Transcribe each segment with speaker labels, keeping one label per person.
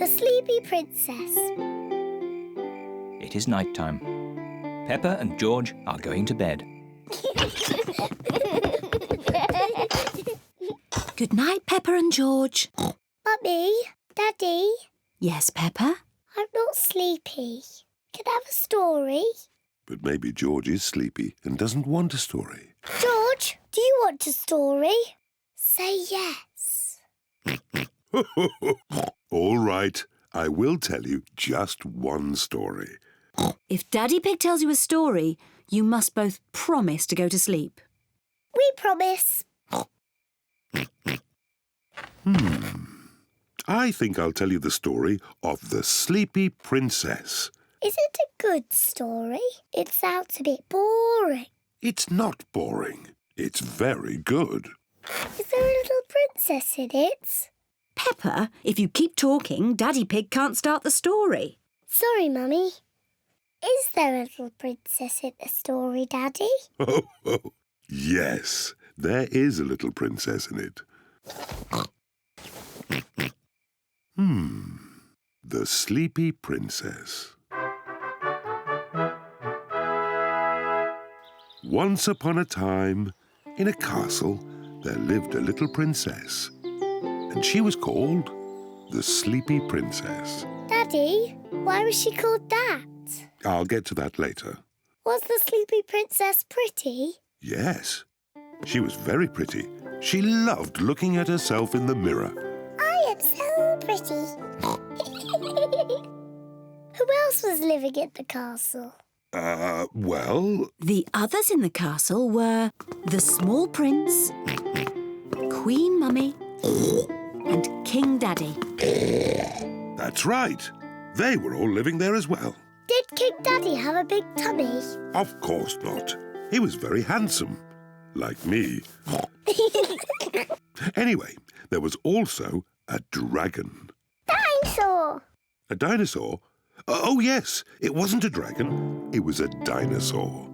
Speaker 1: The Sleepy Princess.
Speaker 2: It is night time. Peppa and George are going to bed.
Speaker 3: Good night, Peppa and George.
Speaker 1: Mummy, Daddy,
Speaker 3: Yes, Peppa?
Speaker 1: I'm not sleepy. Can I have a story?
Speaker 4: But maybe George is sleepy and doesn't want a story.
Speaker 1: George, do you want a story? Say yes.
Speaker 4: All right, I will tell you just one story.
Speaker 3: If Daddy Pig tells you a story, you must both promise to go to sleep.
Speaker 1: We promise.
Speaker 4: I think I'll tell you the story of the Sleepy Princess.
Speaker 1: Is it a good story? It sounds a bit boring.
Speaker 4: It's not boring. It's very good.
Speaker 1: Is there a little princess in it?
Speaker 3: Peppa, if you keep talking, Daddy Pig can't start the story.
Speaker 1: Sorry, Mummy. Is there a little princess in the story, Daddy?
Speaker 4: Oh, yes, there is a little princess in it. The Sleepy Princess. Once upon a time, in a castle, there lived a little princess, and she was called the Sleepy Princess.
Speaker 1: Daddy, why was she called that?
Speaker 4: I'll get to that later.
Speaker 1: Was the Sleepy Princess pretty?
Speaker 4: Yes, she was very pretty. She loved looking at herself in the mirror.
Speaker 1: I am so pretty. Who else was living at the castle?
Speaker 4: Well...
Speaker 3: The others in the castle were the small prince, Queen Mummy, and King Daddy.
Speaker 4: That's right. They were all living there as well.
Speaker 1: Did King Daddy have a big tummy?
Speaker 4: Of course not. He was very handsome. Like me. Anyway, there was also a dragon.
Speaker 1: Dinosaur!
Speaker 4: A dinosaur? Oh, yes. It wasn't a dragon. It was a dinosaur.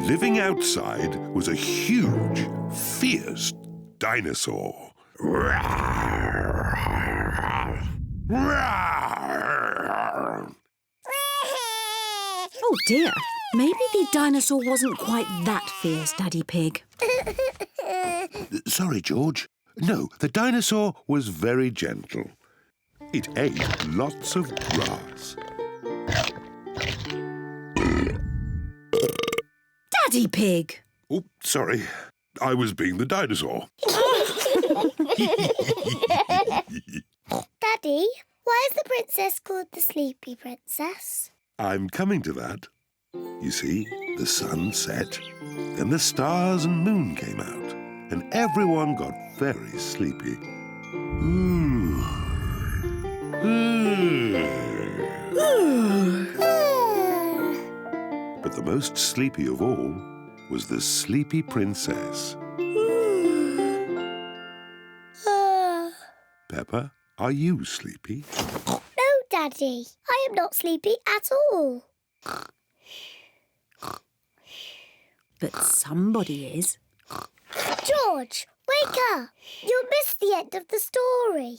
Speaker 4: Living outside was a huge, fierce dinosaur.
Speaker 3: Oh dear, maybe the dinosaur wasn't quite that fierce, Daddy Pig.
Speaker 4: Sorry, George. No, the dinosaur was very gentle. It ate lots of grass.
Speaker 3: Daddy Pig!
Speaker 4: Oh, sorry. I was being the dinosaur.
Speaker 1: Daddy, why is the princess called the Sleepy Princess?
Speaker 4: I'm coming to that. You see, the sun set, then the stars and moon came out, and everyone got very sleepy. But the most sleepy of all was the Sleepy Princess. Peppa, are you sleepy?
Speaker 1: No, Daddy. I am not sleepy at all.
Speaker 3: But somebody is.
Speaker 1: George, wake up. You'll miss the end of the story.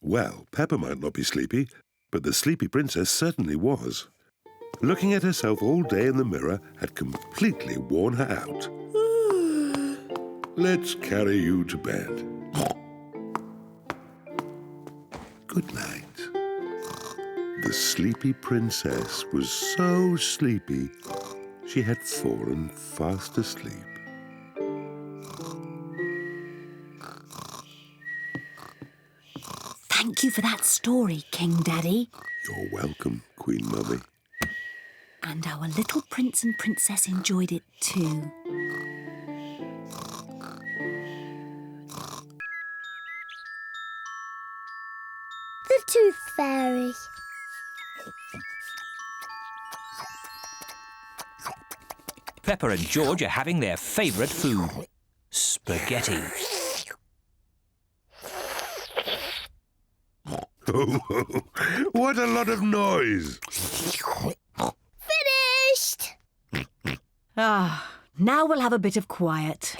Speaker 4: Well, Peppa might not be sleepy, but the Sleepy Princess certainly was. Looking at herself all day in the mirror had completely worn her out. Let's carry you to bed. Good night. The Sleepy Princess was so sleepy, she had fallen fast asleep.
Speaker 3: Thank you for that story, King Daddy.
Speaker 4: You're welcome, Queen Mummy.
Speaker 3: And our little prince and princess enjoyed it too.
Speaker 1: The Tooth Fairy.
Speaker 2: Peppa and George are having their favourite food, spaghetti.
Speaker 4: What a lot of noise!
Speaker 1: Finished!
Speaker 3: Ah, now we'll have a bit of quiet.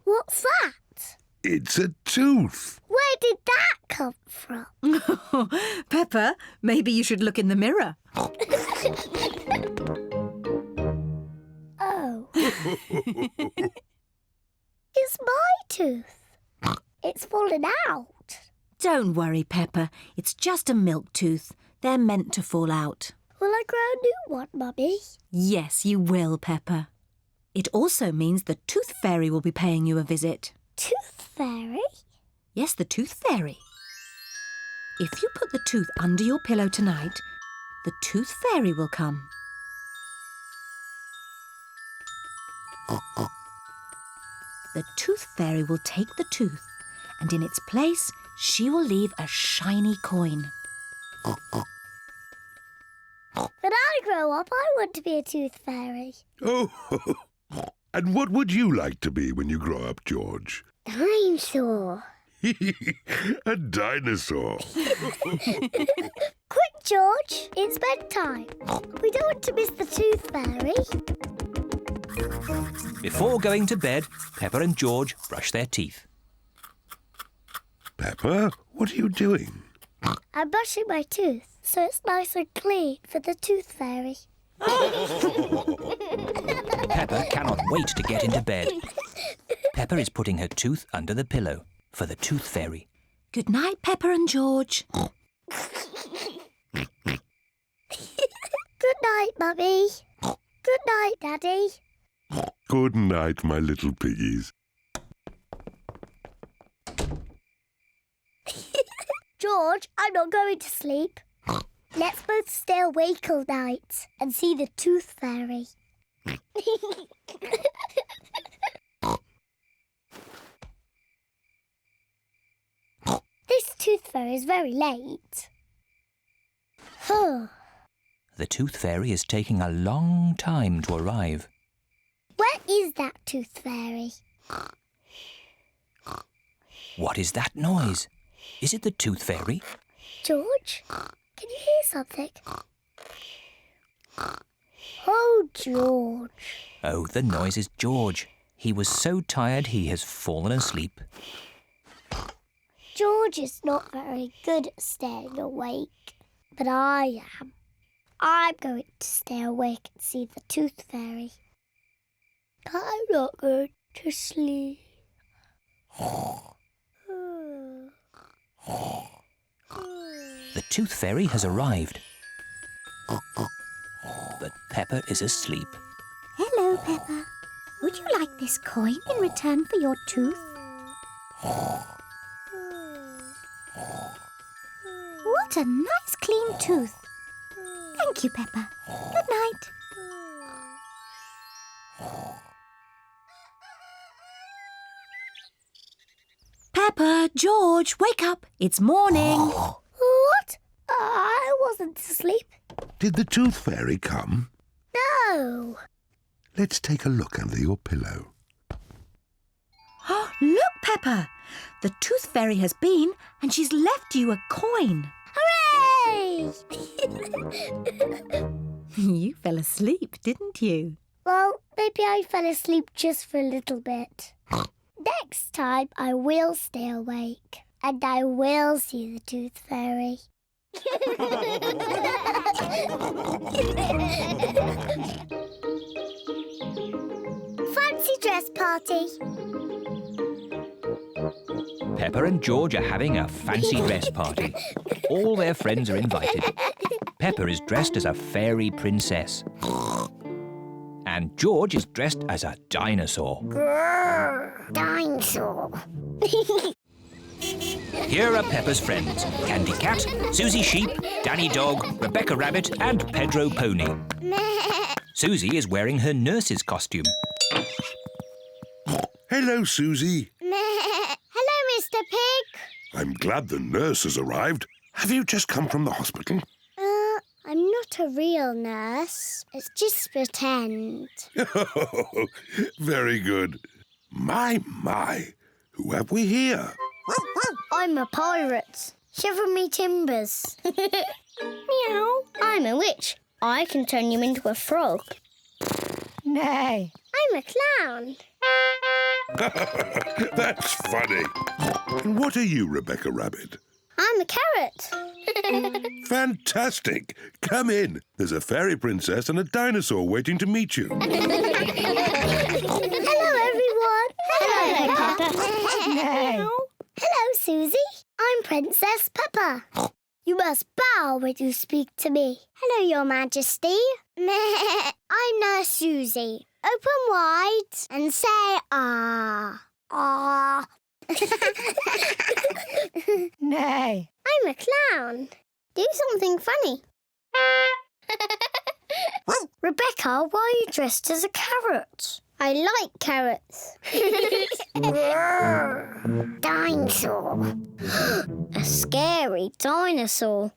Speaker 1: What's that?
Speaker 4: It's a tooth.
Speaker 1: Where did that come from?
Speaker 3: Peppa, maybe you should look in the mirror.
Speaker 1: Oh. It's my tooth. It's fallen out.
Speaker 3: Don't worry, Peppa. It's just a milk tooth. They're meant to fall out.
Speaker 1: Will I grow a new one, Mummy?
Speaker 3: Yes, you will, Peppa. It also means the Tooth Fairy will be paying you a visit.
Speaker 1: Tooth Fairy?
Speaker 3: Yes, the Tooth Fairy. If you put the tooth under your pillow tonight, the Tooth Fairy will come. The Tooth Fairy will take the tooth, and in its place, she will leave a shiny coin.
Speaker 1: When I grow up, I want to be a tooth fairy.
Speaker 4: Oh, and what would you like to be when you grow up, George?
Speaker 1: Dinosaur.
Speaker 4: A dinosaur.
Speaker 1: Quick, George. It's bedtime. We don't want to miss the tooth fairy.
Speaker 2: Before going to bed, Peppa and George brush their teeth.
Speaker 4: Peppa, what are you doing?
Speaker 1: I'm brushing my tooth so it's nice and clean for the tooth fairy.
Speaker 2: Peppa cannot wait to get into bed. Peppa is putting her tooth under the pillow for the Tooth Fairy.
Speaker 3: Good night, Peppa and George.
Speaker 1: Good night, Mummy. Good night, Daddy.
Speaker 4: Good night, my little piggies.
Speaker 1: George, I'm not going to sleep. Let's both stay awake all night and see the tooth fairy. This tooth fairy is very late.
Speaker 2: The Tooth Fairy is taking a long time to arrive.
Speaker 1: Where is that tooth fairy?
Speaker 2: What is that noise? Is it the Tooth Fairy?
Speaker 1: George, can you hear something? Oh, George.
Speaker 2: Oh, the noise is George. He was so tired he has fallen asleep.
Speaker 1: George is not very good at staying awake, but I am. I'm going to stay awake and see the tooth fairy. I'm not going to sleep.
Speaker 2: The Tooth Fairy has arrived. But Peppa is asleep.
Speaker 1: Hello, Peppa. Would you like this coin in return for your tooth? What a nice clean tooth. Thank you, Peppa. Good night.
Speaker 3: Peppa, George, wake up. It's morning.
Speaker 1: What? I wasn't asleep.
Speaker 4: Did the Tooth Fairy come?
Speaker 1: No.
Speaker 4: Let's take a look under your pillow.
Speaker 3: Look, Peppa. The Tooth Fairy has been and she's left you a coin.
Speaker 1: Hooray!
Speaker 3: You fell asleep, didn't you?
Speaker 1: Well, maybe I fell asleep just for a little bit. Next time I will stay awake and I will see the Tooth Fairy. Fancy dress party.
Speaker 2: Peppa and George are having a fancy dress party. All their friends are invited. Peppa is dressed as a fairy princess. And George is dressed as a dinosaur.
Speaker 1: Grrr, dinosaur.
Speaker 2: Here are Peppa's friends: Candy Cat, Susie Sheep, Danny Dog, Rebecca Rabbit and Pedro Pony. Susie is wearing her nurse's costume.
Speaker 4: Hello, Susie.
Speaker 1: Hello, Mr. Pig.
Speaker 4: I'm glad the nurse has arrived. Have you just come from the hospital?
Speaker 1: I'm not a real nurse. It's just pretend.
Speaker 4: Very good. My. Who have we here?
Speaker 1: I'm a pirate. Shiver me timbers. Meow. I'm a witch. I can turn you into a frog.
Speaker 3: Nay.
Speaker 1: I'm a clown.
Speaker 4: That's funny. And what are you, Rebecca Rabbit?
Speaker 1: I'm a carrot.
Speaker 4: Fantastic! Come in. There's a fairy princess and a dinosaur waiting to meet you.
Speaker 1: Hello, everyone. Hello, Peppa. Hello, Susie. I'm Princess Peppa. You must bow when you speak to me. Hello, Your Majesty. I'm Nurse Susie. Open wide and say ah. Ah.
Speaker 5: Nay.
Speaker 1: I'm a clown. Do something funny. Rebecca, why are you dressed as a carrot? I like carrots. Dinosaur. A scary dinosaur.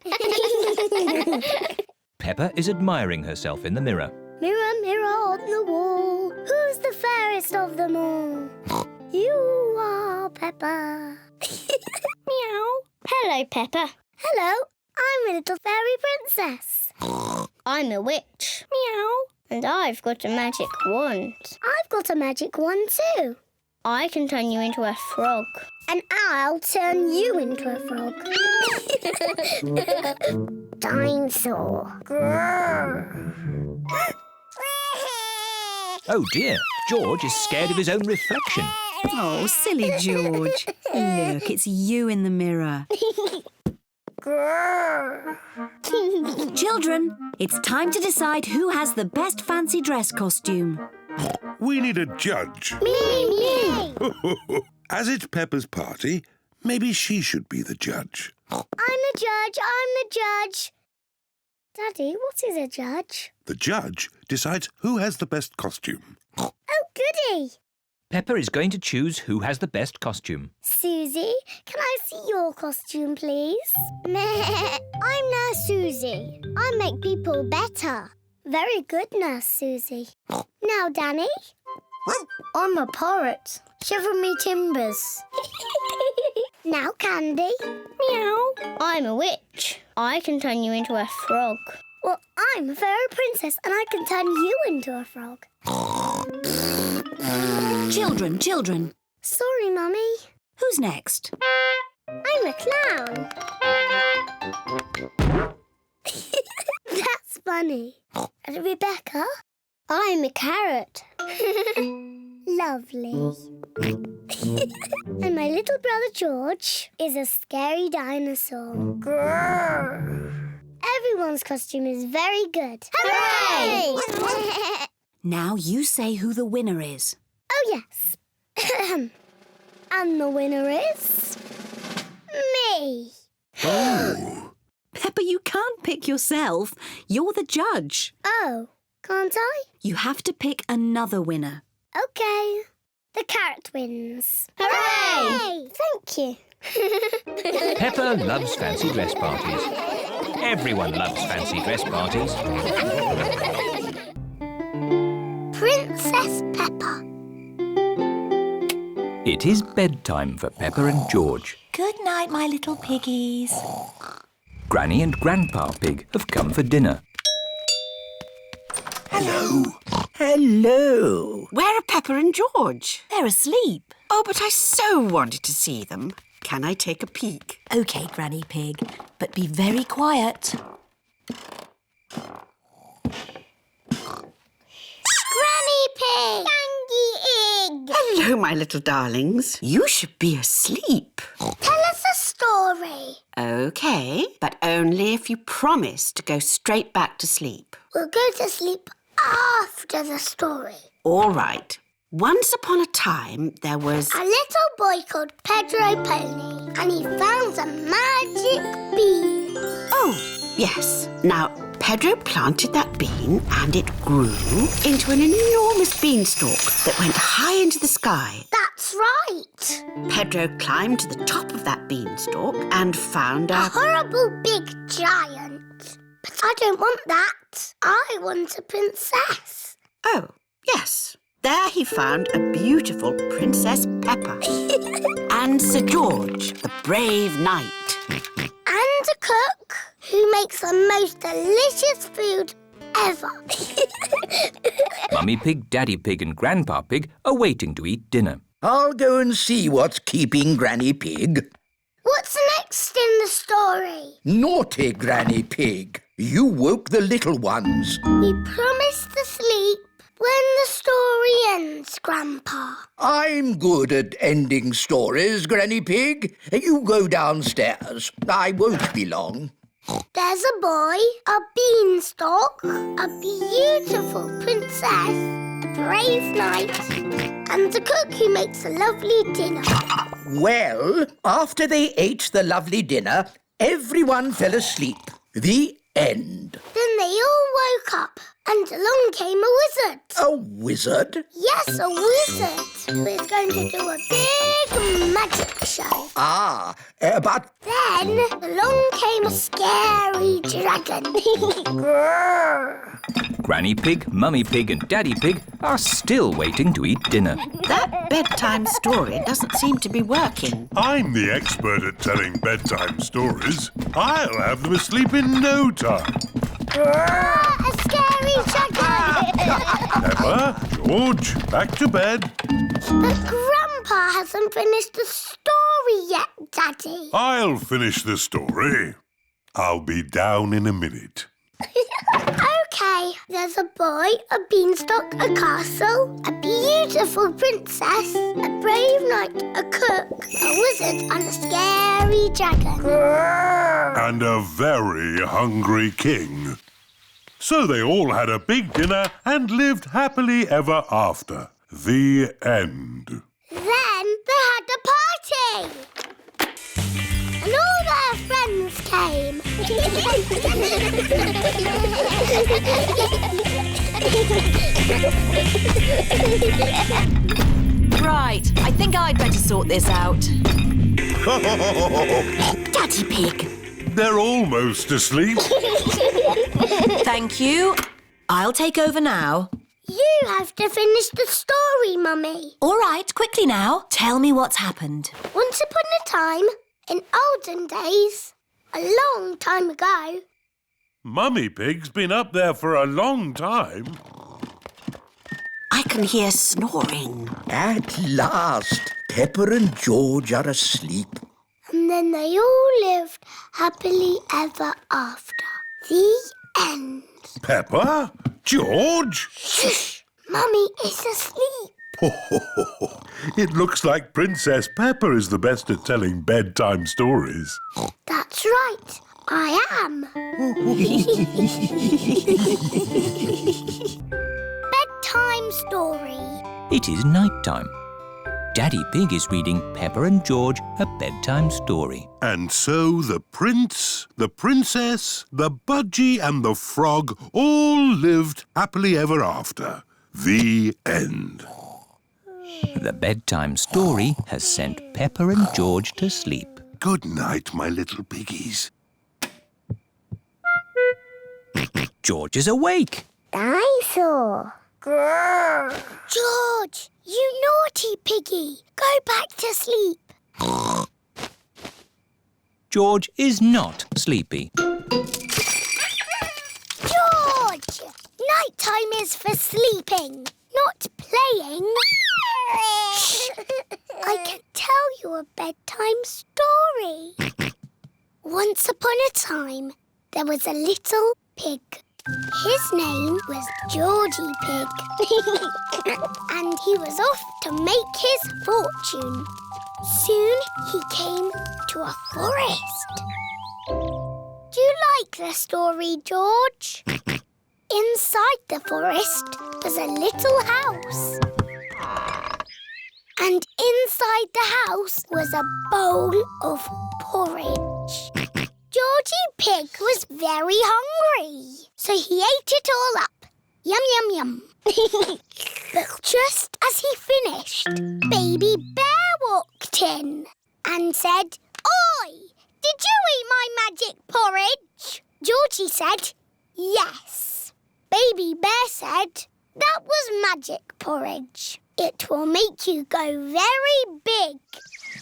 Speaker 2: Peppa is admiring herself in the mirror.
Speaker 1: Mirror, mirror on the wall, who's the fairest of them all? You are Peppa. Meow. Hello, Peppa. Hello, I'm a little fairy princess. I'm a witch. Meow. And I've got a magic wand. I've got a magic wand too. I can turn you into a frog. And I'll turn you into a frog. Dinosaur.
Speaker 2: Oh dear, George is scared of his own reflection.
Speaker 3: Oh, silly George. Look, it's you in the mirror. Children, it's time to decide who has the best fancy dress costume.
Speaker 4: We need a judge.
Speaker 1: Me.
Speaker 4: As it's Peppa's party, maybe she should be the judge.
Speaker 1: I'm the judge. Daddy, what is a judge?
Speaker 4: The judge decides who has the best costume.
Speaker 1: Oh, goody.
Speaker 2: Peppa is going to choose who has the best costume.
Speaker 1: Susie, can I see your costume, please? I'm Nurse Susie. I make people better. Very good, Nurse Susie. Now, Danny. I'm a parrot. Shiver me timbers. Now, Candy. Meow. I'm a witch. I can turn you into a frog. Well, I'm a fairy princess and I can turn you into a frog.
Speaker 3: Children.
Speaker 1: Sorry, Mummy.
Speaker 3: Who's next?
Speaker 1: I'm a clown. That's funny. And Rebecca? I'm a carrot. Lovely. And my little brother George is a scary dinosaur. Everyone's costume is very good. Hooray!
Speaker 3: Now you say who the winner is.
Speaker 1: Oh, yes. And the winner is... me.
Speaker 4: Oh.
Speaker 3: Peppa, you can't pick yourself. You're the judge.
Speaker 1: Oh, can't I?
Speaker 3: You have to pick another winner.
Speaker 1: OK. The carrot wins. Hooray! Thank you.
Speaker 2: Peppa loves fancy dress parties. Everyone loves fancy dress parties.
Speaker 1: Princess Peppa.
Speaker 2: It is bedtime for Peppa and George.
Speaker 5: Good night, my little piggies.
Speaker 2: Granny and Grandpa Pig have come for dinner.
Speaker 4: Hello.
Speaker 6: Hello.
Speaker 3: Where are Peppa and George? They're asleep.
Speaker 6: Oh, but I so wanted to see them. Can I take a peek?
Speaker 5: OK, Granny Pig, but be very quiet.
Speaker 1: Granny Pig. Dangy Egg.
Speaker 6: Hello, my little darlings. You should be asleep.
Speaker 1: Tell us a story.
Speaker 6: OK, but only if you promise to go straight back to sleep.
Speaker 1: We'll go to sleep after the story.
Speaker 6: All right. Once upon a time, there was...
Speaker 1: A little boy called Pedro Pony, and he found a magic bean.
Speaker 6: Oh, yes. Now, Pedro planted that bean and it grew into an enormous beanstalk that went high into the sky.
Speaker 1: That's right.
Speaker 6: Pedro climbed to the top of that beanstalk and found
Speaker 1: A horrible big giant. But I don't want that. I want a princess.
Speaker 6: Oh, yes. There he found a beautiful Princess Peppa and Sir George, the brave knight.
Speaker 1: And a cook who makes the most delicious food ever.
Speaker 2: Mummy Pig, Daddy Pig and Grandpa Pig are waiting to eat dinner.
Speaker 7: I'll go and see what's keeping Granny Pig.
Speaker 1: What's next in the story?
Speaker 7: Naughty Granny Pig. You woke the little ones.
Speaker 1: We promised to sleep when the story ends, Grandpa.
Speaker 7: I'm good at ending stories, Granny Pig. You go downstairs. I won't be long.
Speaker 1: There's a boy, a beanstalk, a beautiful princess, a brave knight, and a cook who makes a lovely dinner.
Speaker 7: Well, after they ate the lovely dinner, everyone fell asleep. The end.
Speaker 1: Then they all woke up, and along came a wizard.
Speaker 7: A wizard?
Speaker 1: Yes, a wizard who is going to do a big magic show.
Speaker 7: But...
Speaker 1: Then along came a scary dragon. Grrr.
Speaker 2: Granny Pig, Mummy Pig and Daddy Pig are still waiting to eat dinner.
Speaker 6: That bedtime story doesn't seem to be working.
Speaker 4: I'm the expert at telling bedtime stories. I'll have them asleep in no time.
Speaker 1: A scary dragon.
Speaker 4: Peppa, George, back to bed.
Speaker 1: But Grandpa hasn't finished the story yet, Daddy.
Speaker 4: I'll finish the story. I'll be down in a minute.
Speaker 1: OK, there's a boy, a beanstalk, a castle, a beautiful princess, a brave knight, a cook, a wizard and a scary dragon.
Speaker 4: And a very hungry king. So they all had a big dinner and lived happily ever after. The end.
Speaker 1: Then they had a party. And all their friends came.
Speaker 5: Right, I think I'd better sort this out.
Speaker 6: Daddy Pig.
Speaker 4: They're almost asleep.
Speaker 5: Thank you. I'll take over now.
Speaker 1: You have to finish the story, Mummy.
Speaker 5: All right, quickly now. Tell me what's happened.
Speaker 1: Once upon a time, in olden days, a long time ago.
Speaker 4: Mummy Pig's been up there for a long time.
Speaker 6: I can hear snoring.
Speaker 7: At last, Peppa and George are asleep.
Speaker 1: And then they all lived happily ever after. The end.
Speaker 4: Peppa? George?
Speaker 1: Shush! Mummy is asleep.
Speaker 4: It looks like Princess Peppa is the best at telling bedtime stories.
Speaker 1: That's right. I am. Bedtime story.
Speaker 2: It is night time. Daddy Pig is reading Peppa and George a bedtime story.
Speaker 4: And so the prince, the princess, the budgie and the frog all lived happily ever after. The end.
Speaker 2: The bedtime story has sent Peppa and George to sleep.
Speaker 4: Good night, my little piggies.
Speaker 2: George is awake.
Speaker 1: Dinosaur. Grrr. George, you naughty piggy. Go back to sleep.
Speaker 2: George is not sleepy.
Speaker 1: George! Nighttime is for sleeping, not playing. Shh. I can tell you a bedtime story. Once upon a time, there was a little pig. His name was Georgie Pig. And he was off to make his fortune. Soon he came to a forest. Do you like the story, George? Inside the forest was a little house. And inside the house was a bowl of porridge. Georgie Pig was very hungry, so he ate it all up. Yum, yum, yum. But just as he finished, Baby Bear walked in and said, "Oi, did you eat my magic porridge?" Georgie said, "Yes." Baby Bear said, "That was magic porridge. It will make you go very big."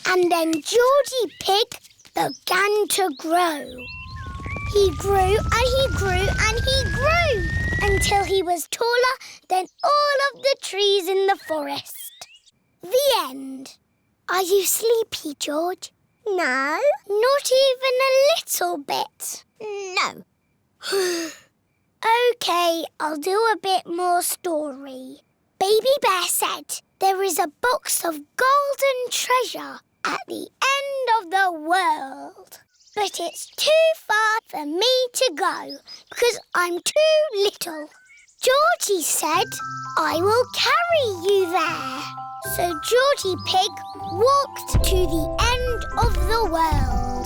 Speaker 1: And then Georgie Pig began to grow. He grew and he grew and he grew until he was taller than all of the trees in the forest. The end. Are you sleepy, George? No. Not even a little bit? No. OK, I'll do a bit more story. Baby Bear said there is a box of golden treasure at the end of the world. But it's too far for me to go because I'm too little. Georgie said, I will carry you there. So Georgie Pig walked to the end of the world.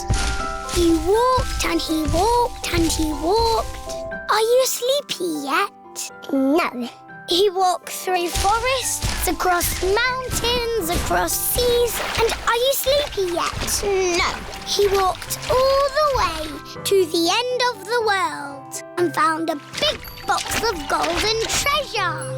Speaker 1: He walked and he walked and he walked. Are you sleepy yet? No. He walked through forests, across mountains, across seas. And are you sleepy yet? No. He walked all the way to the end of the world and found a big box of golden treasure.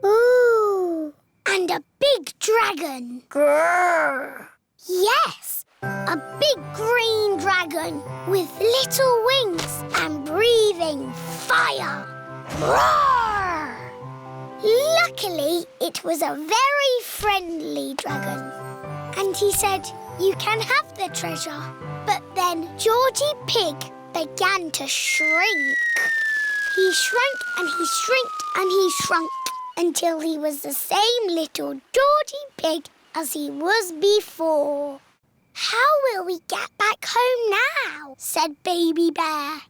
Speaker 1: Ooh. And a big dragon. Grrr. Yes, a big green dragon with little wings and breathing fire. Roar! Luckily, it was a very friendly dragon. And he said, you can have the treasure. But then Georgie Pig began to shrink. He shrank and he shrinked and he shrunk until he was the same little Georgie Pig as he was before. How will we get back home now? Said Baby Bear.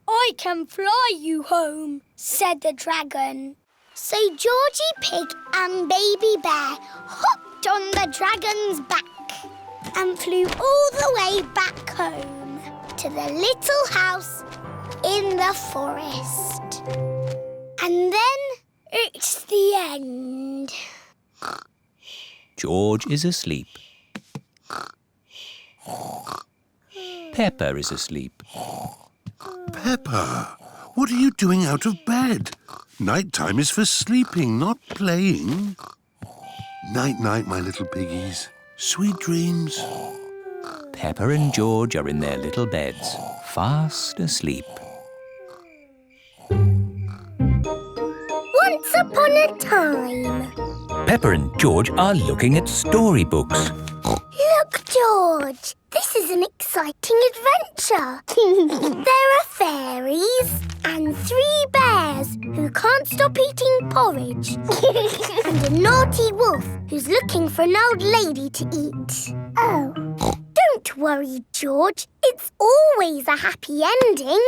Speaker 1: I can fly you home, said the dragon. So Georgie Pig and Baby Bear hopped on the dragon's back and flew all the way back home to the little house in the forest. And then it's the end.
Speaker 2: George is asleep. Peppa is asleep.
Speaker 4: Peppa, what are you doing out of bed? Night-time is for sleeping, not playing. Night-night, my little piggies. Sweet dreams.
Speaker 2: Peppa and George are in their little beds, fast asleep.
Speaker 1: Once upon a time.
Speaker 2: Peppa and George are looking at storybooks.
Speaker 1: Look, George, this is an exciting adventure. There are fairies and 3 bears who can't stop eating porridge and a naughty wolf who's looking for an old lady to eat. Oh. Don't worry, George. It's always a happy ending.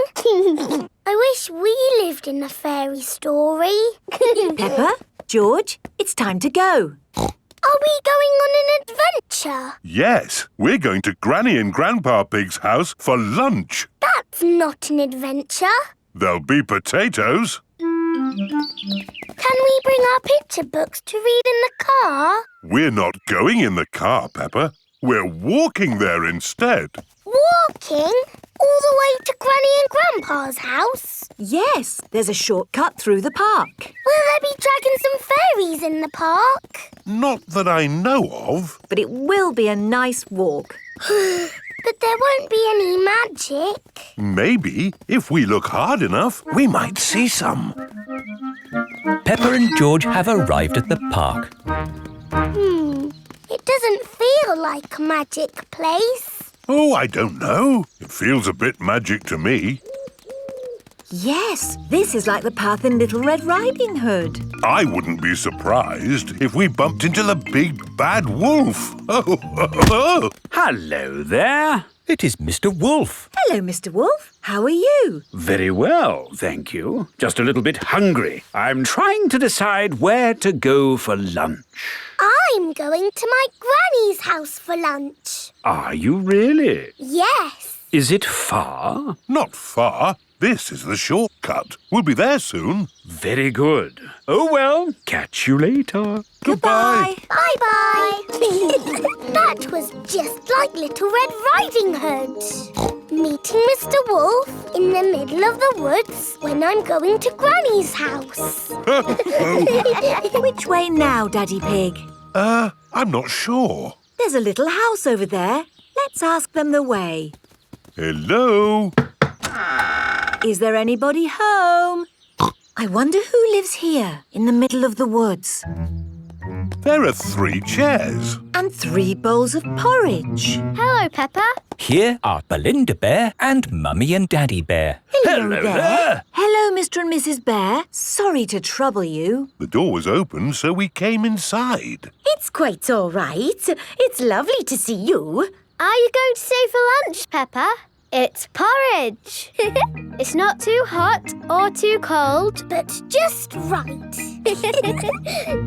Speaker 1: I wish we lived in a fairy story.
Speaker 5: Peppa, George, it's time to go.
Speaker 1: Are we going on an adventure?
Speaker 4: Yes, we're going to Granny and Grandpa Pig's house for lunch.
Speaker 1: That's not an adventure.
Speaker 4: There'll be potatoes.
Speaker 1: Can we bring our picture books to read in the car?
Speaker 4: We're not going in the car, Peppa. We're walking there instead.
Speaker 1: Walking? All the way to Granny and Grandpa's house?
Speaker 5: Yes, there's a shortcut through the park.
Speaker 1: Will there be dragons and fairies in the park?
Speaker 4: Not that I know of.
Speaker 5: But it will be a nice walk.
Speaker 1: But there won't be any magic.
Speaker 4: Maybe, if we look hard enough, we might see some.
Speaker 2: Peppa and George have arrived at the park.
Speaker 1: It doesn't feel like a magic place.
Speaker 4: Oh, I don't know. It feels a bit magic to me.
Speaker 5: Yes, this is like the path in Little Red Riding Hood.
Speaker 4: I wouldn't be surprised if we bumped into the big bad wolf. Oh.
Speaker 8: Hello there.
Speaker 2: It is Mr. Wolf.
Speaker 5: Hello, Mr. Wolf. How are you?
Speaker 8: Very well, thank you. Just a little bit hungry. I'm trying to decide where to go for lunch.
Speaker 1: I'm going to my granny's house for lunch.
Speaker 8: Are you really?
Speaker 1: Yes.
Speaker 8: Is it far?
Speaker 4: Not far. This is the shortcut. We'll be there soon.
Speaker 8: Very good. Oh, well, catch you later.
Speaker 5: Goodbye.
Speaker 1: Bye-bye. That was just like Little Red Riding Hood. Meeting Mr. Wolf in the middle of the woods when I'm going to Granny's house.
Speaker 5: Which way now, Daddy Pig?
Speaker 4: I'm not sure.
Speaker 5: There's a little house over there. Let's ask them the way.
Speaker 4: Hello?
Speaker 5: Is there anybody home? I wonder who lives here in the middle of the woods.
Speaker 4: There are 3 chairs.
Speaker 5: And 3 bowls of porridge.
Speaker 1: Hello, Peppa.
Speaker 2: Here are Belinda Bear and Mummy and Daddy Bear.
Speaker 5: Hello there. Hello, Mr. and Mrs. Bear. Sorry to trouble you.
Speaker 4: The door was open, so we came inside.
Speaker 5: It's quite all right. It's lovely to see you.
Speaker 1: Are you going to stay for lunch, Peppa? It's porridge. It's not too hot or too cold, but just right.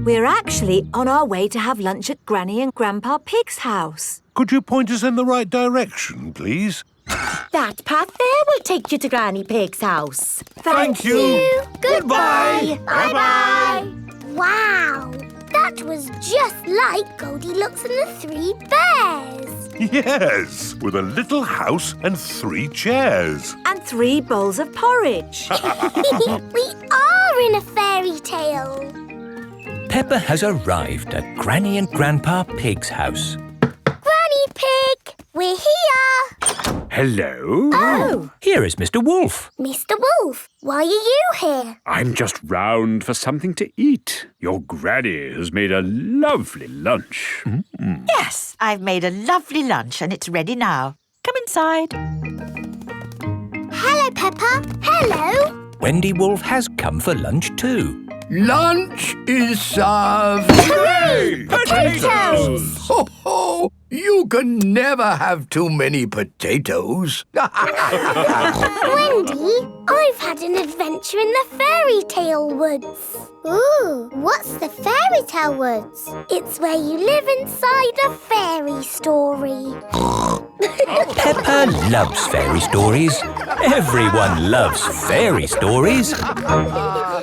Speaker 5: We're actually on our way to have lunch at Granny and Grandpa Pig's house.
Speaker 4: Could you point us in the right direction, please?
Speaker 5: That path there will take you to Granny Pig's house.
Speaker 4: Thank you.
Speaker 1: Goodbye.
Speaker 4: Bye-bye.
Speaker 1: Wow, that was just like Goldilocks and the 3 bears.
Speaker 4: Yes, with a little house and 3 chairs.
Speaker 5: And 3 bowls of porridge.
Speaker 1: We are in a fairy tale.
Speaker 2: Peppa has arrived at Granny and Grandpa Pig's house.
Speaker 1: Granny Pig, we're here.
Speaker 8: Hello?
Speaker 1: Oh,
Speaker 2: Here is Mr. Wolf.
Speaker 1: Mr. Wolf, why are you here?
Speaker 8: I'm just round for something to eat. Your granny has made a lovely lunch.
Speaker 9: Yes, I've made a lovely lunch and it's ready now. Come inside.
Speaker 1: Hello, Peppa. Hello.
Speaker 2: Wendy Wolf has come for lunch too.
Speaker 7: Lunch is served.
Speaker 1: Hooray! Potatoes!
Speaker 7: Ho, ho! You can never have too many potatoes.
Speaker 1: Wendy, I've had an adventure in the fairy tale woods. Ooh, what's the fairy tale woods? It's where you live inside a fairy story.
Speaker 2: Peppa loves fairy stories. Everyone loves fairy stories.